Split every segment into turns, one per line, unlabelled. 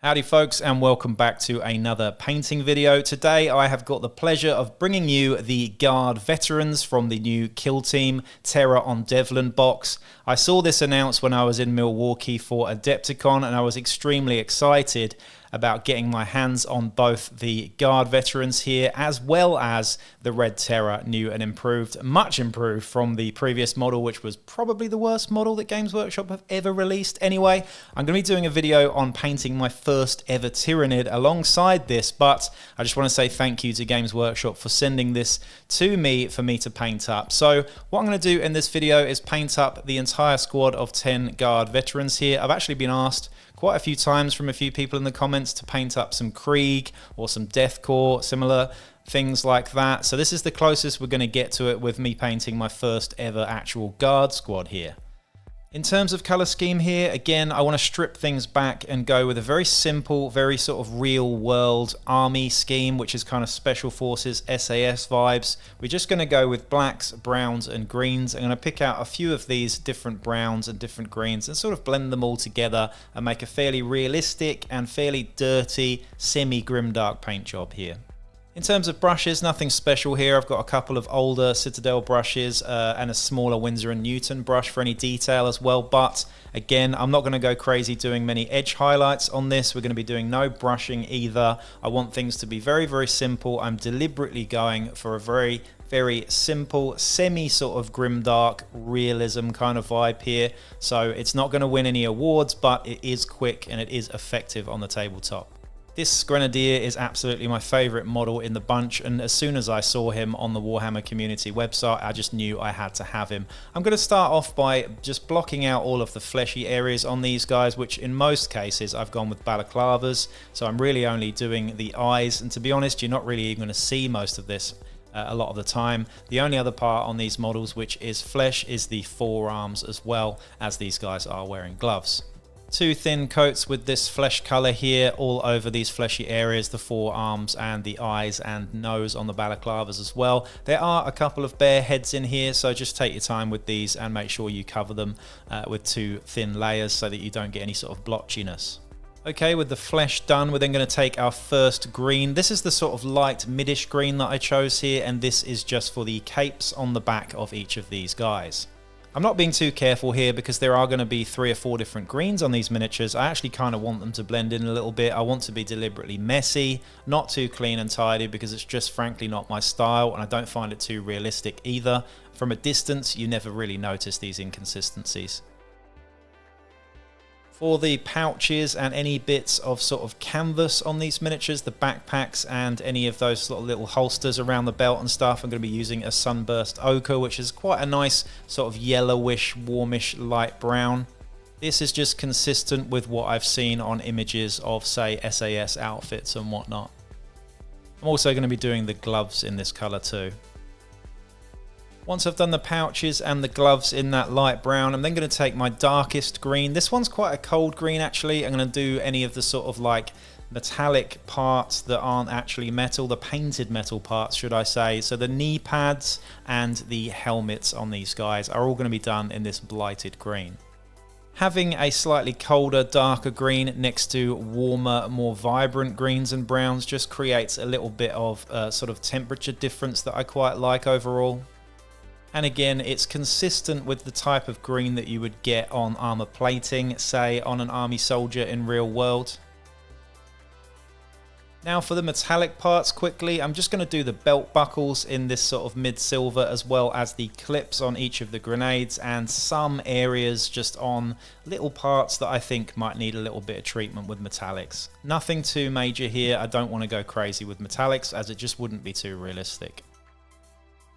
Howdy folks, and welcome back to another painting video. Today I have got the pleasure of bringing you the Guard veterans from the new Kill Team Terror on Devlan box. I saw this announced when I was in Milwaukee for Adepticon and I was extremely excited about getting my hands on both the Guard veterans here as well as the Red Terror, new and improved, much improved from the previous model, which was probably the worst model that Games Workshop have ever released. Anyway, I'm going to be doing a video on painting my first ever Tyrannid alongside this, but I just want to say thank you to Games Workshop for sending this to me for me to paint up. So what I'm going to do in this video is paint up the entire squad of 10 Guard veterans here. I've actually been asked quite a few times from a few people in the comments to paint up some Krieg or some Deathcore, similar things like that. So this is the closest we're going to get to it with me painting my first ever actual Guard squad here. In terms of color scheme here, again, I want to strip things back and go with a very simple, very sort of real world army scheme, which is kind of special forces, SAS vibes. We're just going to go with blacks, browns and greens. I'm going to pick out a few of these different browns and different greens and sort of blend them all together and make a fairly realistic and fairly dirty, semi-grimdark paint job here. In terms of brushes, nothing special here. I've got a couple of older Citadel brushes and a smaller Winsor & Newton brush for any detail as well. But again, I'm not going to go crazy doing many edge highlights on this. We're going to be doing no brushing either. I want things to be very, very simple. I'm deliberately going for a very, very simple, semi sort of grimdark realism kind of vibe here. So it's not going to win any awards, but it is quick and it is effective on the tabletop. This Grenadier is absolutely my favourite model in the bunch, and as soon as I saw him on the Warhammer community website, I just knew I had to have him. I'm going to start off by just blocking out all of the fleshy areas on these guys, which in most cases I've gone with balaclavas, so I'm really only doing the eyes, and to be honest, you're not really even going to see most of this a lot of the time. The only other part on these models which is flesh is the forearms, as well as these guys are wearing gloves. Two thin coats with this flesh color here all over these fleshy areas, the forearms and the eyes and nose on the balaclavas as well. There are a couple of bare heads in here, so just take your time with these and make sure you cover them with two thin layers so that you don't get any sort of blotchiness. Okay, with the flesh done, we're then going to take our first green. This is the sort of light midish green that I chose here, and this is just for the capes on the back of each of these guys. I'm not being too careful here because there are going to be 3 or 4 different greens on these miniatures. I actually kind of want them to blend in a little bit. I want to be deliberately messy, not too clean and tidy, because it's just frankly not my style, and I don't find it too realistic either. From a distance, you never really notice these inconsistencies. For the pouches and any bits of sort of canvas on these miniatures, the backpacks and any of those sort of little holsters around the belt and stuff, I'm going to be using a Sunburst Ochre, which is quite a nice sort of yellowish, warmish, light brown. This is just consistent with what I've seen on images of, say, SAS outfits and whatnot. I'm also going to be doing the gloves in this colour too. Once I've done the pouches and the gloves in that light brown, I'm then going to take my darkest green. This one's quite a cold green actually. I'm going to do any of the sort of like metallic parts that aren't actually metal, the painted metal parts should I say. So the knee pads and the helmets on these guys are all going to be done in this blighted green. Having a slightly colder, darker green next to warmer, more vibrant greens and browns just creates a little bit of sort of temperature difference that I quite like overall. And again, it's consistent with the type of green that you would get on armor plating, say on an army soldier in real world. Now for the metallic parts quickly, I'm just going to do the belt buckles in this sort of mid-silver, as well as the clips on each of the grenades and some areas just on little parts that I think might need a little bit of treatment with metallics. Nothing too major here. I don't want to go crazy with metallics as it just wouldn't be too realistic.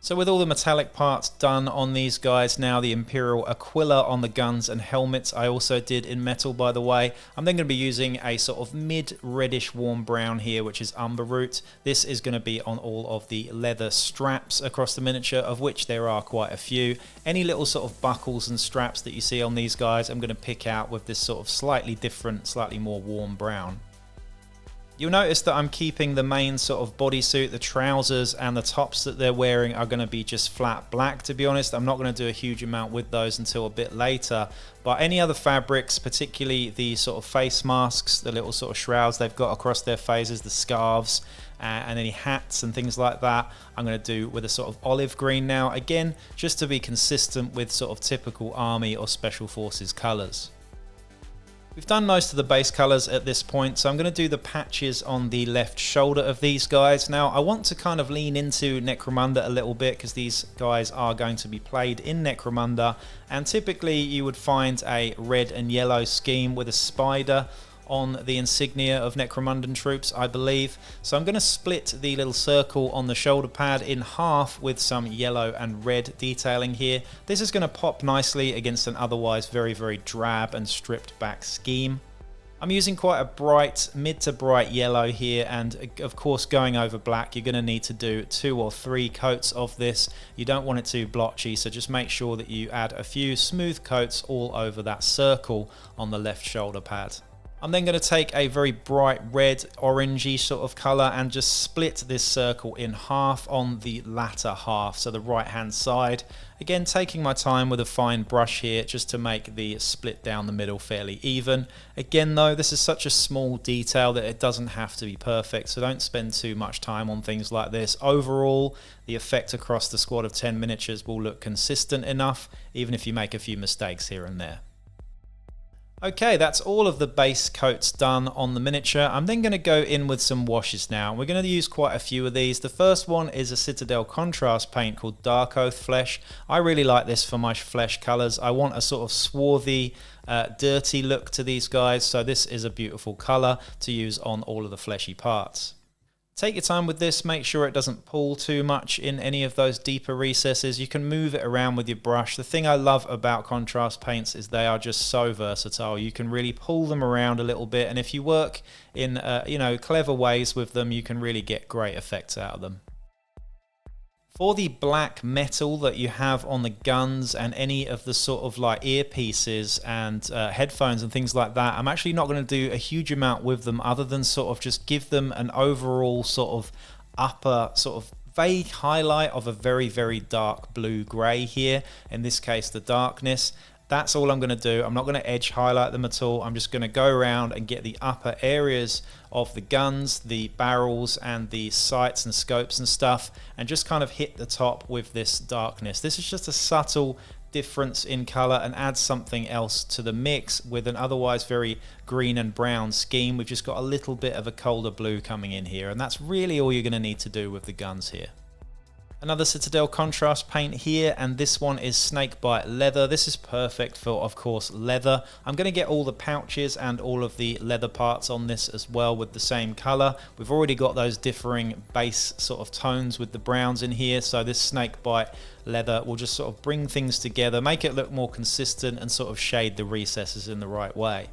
So with all the metallic parts done on these guys now, the Imperial Aquila on the guns and helmets I also did in metal, by the way. I'm then going to be using a sort of mid-reddish warm brown here, which is umber root. This is going to be on all of the leather straps across the miniature, of which there are quite a few. Any little sort of buckles and straps that you see on these guys, I'm going to pick out with this sort of slightly different, slightly more warm brown. You'll notice that I'm keeping the main sort of bodysuit, the trousers and the tops that they're wearing are going to be just flat black, to be honest. I'm not going to do a huge amount with those until a bit later. But any other fabrics, particularly the sort of face masks, the little sort of shrouds they've got across their faces, the scarves, and any hats and things like that, I'm going to do with a sort of olive green now. Again, just to be consistent with sort of typical army or special forces colours. We've done most of the base colours at this point, so I'm going to do the patches on the left shoulder of these guys. Now, I want to kind of lean into Necromunda a little bit because these guys are going to be played in Necromunda, and typically you would find a red and yellow scheme with a spider on the insignia of Necromundan troops, I believe. So I'm going to split the little circle on the shoulder pad in half with some yellow and red detailing here. This is going to pop nicely against an otherwise very, very drab and stripped back scheme. I'm using quite a bright, mid to bright yellow here, and of course going over black you're going to need to do 2 or 3 coats of this. You don't want it too blotchy, so just make sure that you add a few smooth coats all over that circle on the left shoulder pad. I'm then going to take a very bright red, orangey sort of colour and just split this circle in half on the latter half, so the right hand side. Again, taking my time with a fine brush here just to make the split down the middle fairly even. Again though, this is such a small detail that it doesn't have to be perfect, so don't spend too much time on things like this. Overall, the effect across the squad of 10 miniatures will look consistent enough, even if you make a few mistakes here and there. Okay, that's all of the base coats done on the miniature. I'm then going to go in with some washes now. We're going to use quite a few of these. The first one is a Citadel contrast paint called Dark Oath Flesh. I really like this for my flesh colours. I want a sort of swarthy, dirty look to these guys, so this is a beautiful colour to use on all of the fleshy parts. Take your time with this, make sure it doesn't pull too much in any of those deeper recesses. You can move it around with your brush. The thing I love about contrast paints is they are just so versatile. You can really pull them around a little bit, and if you work in clever ways with them, you can really get great effects out of them. For the black metal that you have on the guns and any of the sort of like earpieces and headphones and things like that, I'm actually not going to do a huge amount with them other than sort of just give them an overall sort of upper sort of vague highlight of a very, very dark blue grey here. In this case, the darkness. That's all I'm going to do. I'm not going to edge highlight them at all. I'm just going to go around and get the upper areas of the guns, the barrels and the sights and scopes and stuff, and just kind of hit the top with this darkness. This is just a subtle difference in color and adds something else to the mix with an otherwise very green and brown scheme. We've just got a little bit of a colder blue coming in here, and that's really all you're going to need to do with the guns here. Another Citadel contrast paint here, and this one is Snakebite Leather. This is perfect for, of course, leather. I'm going to get all the pouches and all of the leather parts on this as well with the same color. We've already got those differing base sort of tones with the browns in here, so this Snakebite Leather will just sort of bring things together, make it look more consistent and sort of shade the recesses in the right way.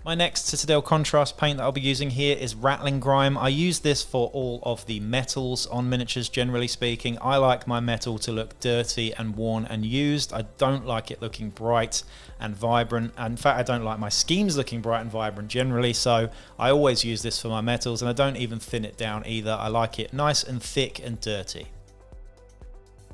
My next Citadel contrast paint that I'll be using here is Rattling Grime. I use this for all of the metals on miniatures, generally speaking. I like my metal to look dirty and worn and used. I don't like it looking bright and vibrant. In fact, I don't like my schemes looking bright and vibrant generally, so I always use this for my metals, and I don't even thin it down either. I like it nice and thick and dirty.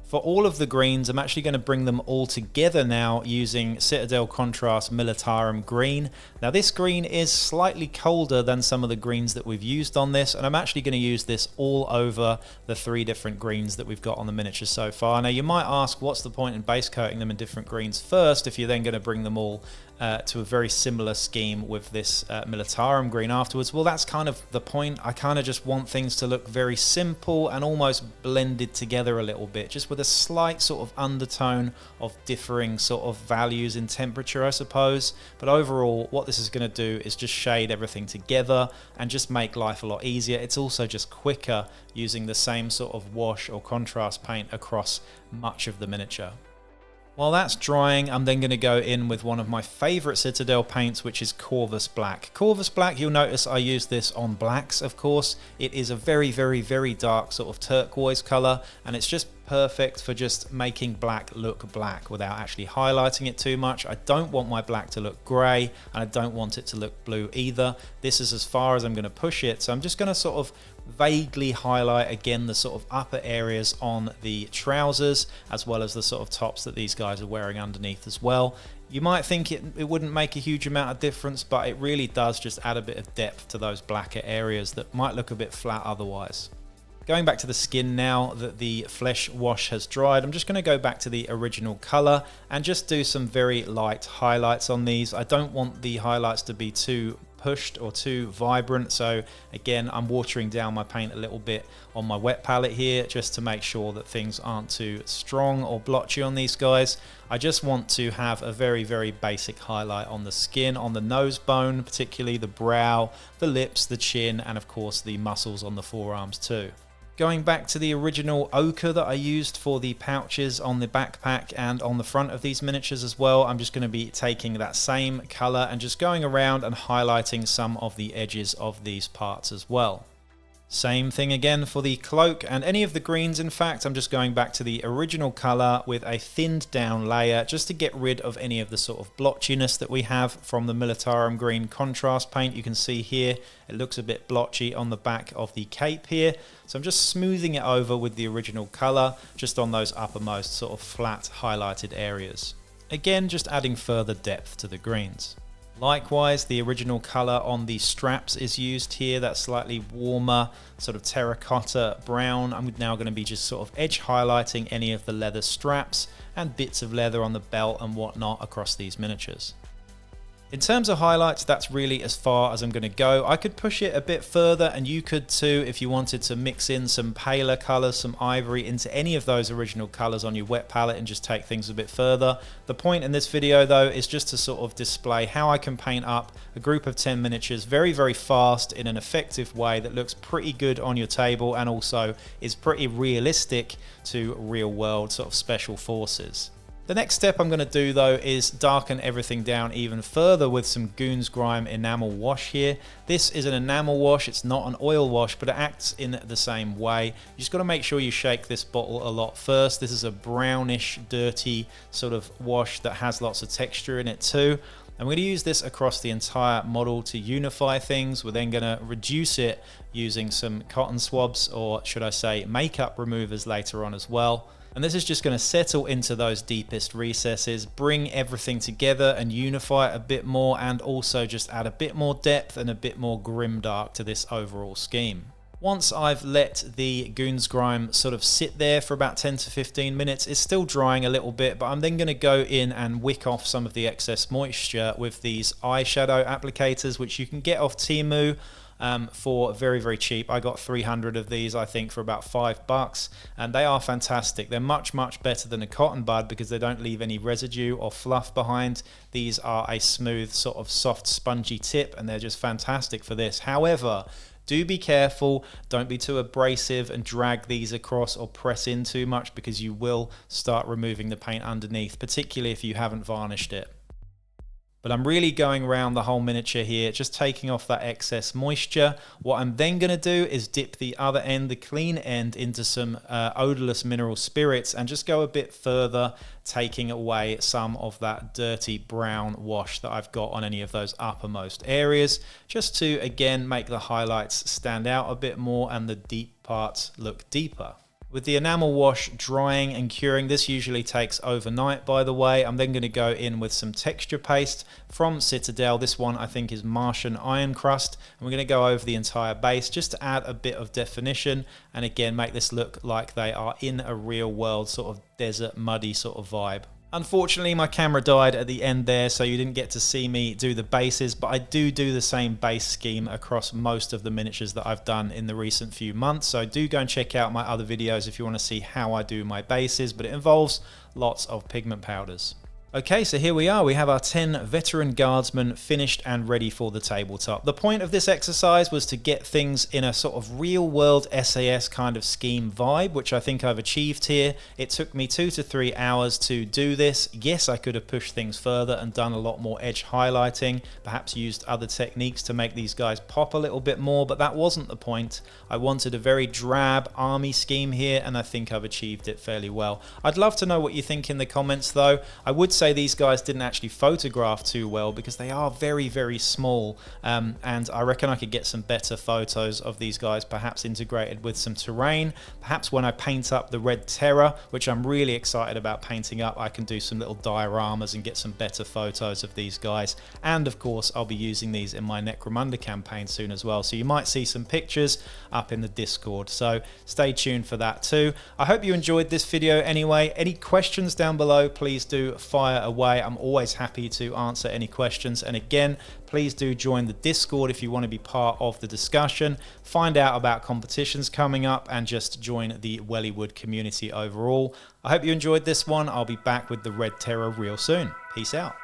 For all of the greens, I'm actually going to bring them all together now using Citadel Contrast Militarum Green. Now this green is slightly colder than some of the greens that we've used on this, and I'm actually going to use this all over the 3 different greens that we've got on the miniature so far. Now you might ask, what's the point in base coating them in different greens first if you're then going to bring them all to a very similar scheme with this Militarum green afterwards? Well, that's kind of the point. I kind of just want things to look very simple and almost blended together a little bit, just with a slight sort of undertone of differing sort of values in temperature, I suppose. But overall, what this is going to do is just shade everything together and just make life a lot easier. It's also just quicker using the same sort of wash or contrast paint across much of the miniature. While that's drying, I'm then going to go in with one of my favourite Citadel paints, which is Corvus Black. Corvus Black, you'll notice I use this on blacks, of course. It is a very, very, very dark sort of turquoise colour, and it's just perfect for just making black look black without actually highlighting it too much. I don't want my black to look grey, and I don't want it to look blue either. This is as far as I'm going to push it, so I'm just going to sort of vaguely highlight again the sort of upper areas on the trousers, as well as the sort of tops that these guys are wearing underneath as well. You might think it wouldn't make a huge amount of difference, but it really does just add a bit of depth to those blacker areas that might look a bit flat otherwise. Going back to the skin now that the flesh wash has dried, I'm just going to go back to the original color and just do some very light highlights on these. I don't want the highlights to be too pushed or too vibrant, so again I'm watering down my paint a little bit on my wet palette here just to make sure that things aren't too strong or blotchy on these guys. I just want to have a very basic highlight on the skin, on the nose bone, particularly the brow, the lips, the chin, and of course the muscles on the forearms too. Going back to the original ochre that I used for the pouches on the backpack and on the front of these miniatures as well, I'm just going to be taking that same color and just going around and highlighting some of the edges of these parts as well. Same thing again for the cloak and any of the greens. In fact, I'm just going back to the original color with a thinned down layer just to get rid of any of the sort of blotchiness that we have from the Militarum green contrast paint. You can see here it looks a bit blotchy on the back of the cape here, so I'm just smoothing it over with the original color just on those uppermost sort of flat highlighted areas. Again, just adding further depth to the greens. Likewise, the original color on the straps is used here, that slightly warmer sort of terracotta brown. I'm now going to be just sort of edge highlighting any of the leather straps and bits of leather on the belt and whatnot across these miniatures. In terms of highlights, that's really as far as I'm going to go. I could push it a bit further, and you could too if you wanted to mix in some paler colors, some ivory into any of those original colors on your wet palette and just take things a bit further. The point in this video though is just to sort of display how I can paint up a group of 10 miniatures very fast in an effective way that looks pretty good on your table and also is pretty realistic to real world sort of special forces. The next step I'm going to do though is darken everything down even further with some Goons Grime enamel wash here. This is an enamel wash, it's not an oil wash, but it acts in the same way. You just got to make sure you shake this bottle a lot first. This is a brownish, dirty sort of wash that has lots of texture in it too. I'm going to use this across the entire model to unify things. We're then going to reduce it using some cotton swabs, or should I say makeup removers later on as well. And this is just going to settle into those deepest recesses, bring everything together and unify it a bit more, and also just add a bit more depth and a bit more grimdark to this overall scheme. Once I've let the Goons Grime sort of sit there for about 10 to 15 minutes, it's still drying a little bit, but I'm then going to go in and wick off some of the excess moisture with these eyeshadow applicators, which you can get off Temu for very cheap. I got 300 of these, I think, for about $5, and they are fantastic. They're much better than a cotton bud because they don't leave any residue or fluff behind. These are a smooth sort of soft spongy tip, and they're just fantastic for this. However, do be careful, don't be too abrasive and drag these across or press in too much, because you will start removing the paint underneath, particularly if you haven't varnished it. But I'm really going around the whole miniature here, just taking off that excess moisture. What I'm then going to do is dip the other end, the clean end, into some odorless mineral spirits and just go a bit further, taking away some of that dirty brown wash that I've got on any of those uppermost areas, just to again make the highlights stand out a bit more and the deep parts look deeper. With the enamel wash drying and curing, this usually takes overnight, by the way. I'm then going to go in with some texture paste from Citadel. This one I think is Martian Iron Crust. And we're going to go over the entire base just to add a bit of definition and again make this look like they are in a real world sort of desert muddy sort of vibe. Unfortunately, my camera died at the end there, so you didn't get to see me do the bases, but I do the same base scheme across most of the miniatures that I've done in the recent few months. So do go and check out my other videos if you want to see how I do my bases, but it involves lots of pigment powders. Okay, so here we are. We have our 10 Veteran Guardsmen finished and ready for the tabletop. The point of this exercise was to get things in a sort of real-world SAS kind of scheme vibe, which I think I've achieved here. It took me 2 to 3 hours to do this. Yes, I could have pushed things further and done a lot more edge highlighting, perhaps used other techniques to make these guys pop a little bit more, but that wasn't the point. I wanted a very drab army scheme here, and I think I've achieved it fairly well. I'd love to know what you think in the comments, though. I would say these guys didn't actually photograph too well because they are very, very small, and I reckon I could get some better photos of these guys, perhaps integrated with some terrain. Perhaps when I paint up the Red Terror, which I'm really excited about painting up, I can do some little dioramas and get some better photos of these guys. And of course, I'll be using these in my Necromunda campaign soon as well, so you might see some pictures up in the Discord, so stay tuned for that too. I hope you enjoyed this video anyway. Any questions down below, please do fire away. I'm always happy to answer any questions, and again, please do join the Discord if you want to be part of the discussion, find out about competitions coming up, and just join the Wellywood community overall. I hope you enjoyed this one. I'll be back with the Red Terror real soon. Peace out.